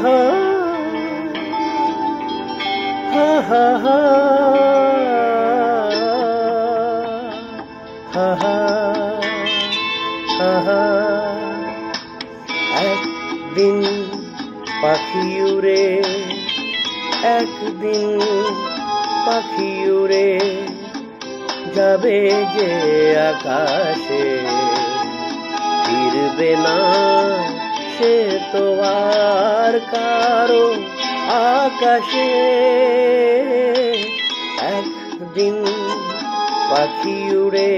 হা হা হা হা হা হা হা। একদিন পাখি উড়ে, একদিন পাখি উড়ে যাবে যে আকাশে, ফিরবে না সে তো আর কারো আকাশে। একদিন পাখি উড়ে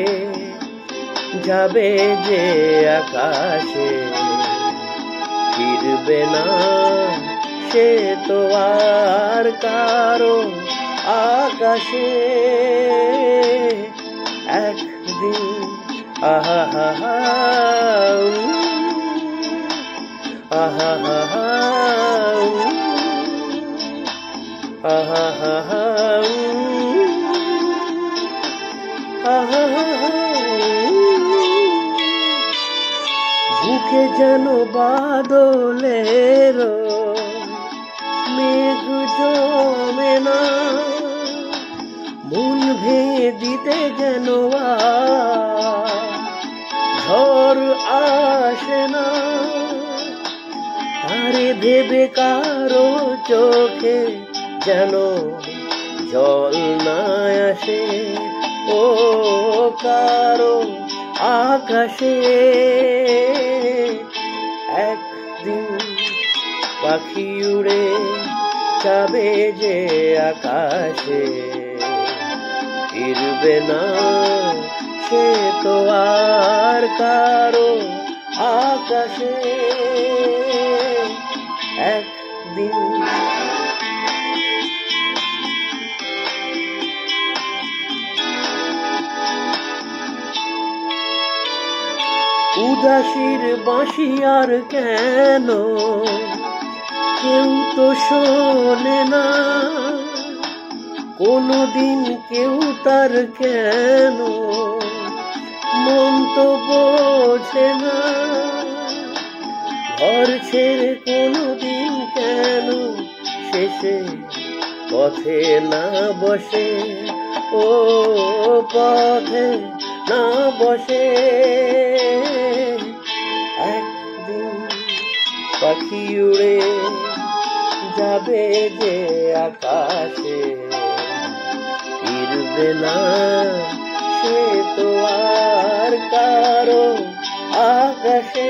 যাবে যে আকাশে, ফিরবে না সে তো আর কারো আকাশে। একদিন আহা হা হা আহা হা হা আহা হা হা আহা হা হা। বুকে যেন বাদলের মেঘ জমে না, মন ভেঙে দিতে যেন ঝড় আসে না। তারে ভেবে কারো চোখে যেন জল না আসে, ও কারো আকাশে। একদিন পাখি উড়ে যাবে যে আকাশে, ফিরবে না সে তো আর কারো আকাশে। একদিন উদাসীর বাঁশি আর কেন কেউ তো শোনে না, কোনদিন কেউ তার কেন মন তো বোঝে না। ঘর ছেড়ে কোনদিন কেন শেষে পথে না বসে, ও পথে না বসে। একদিন পাখি উড়ে যাবে যে আকাশে, ফিরবে না সে তো আর কারো আকাশে।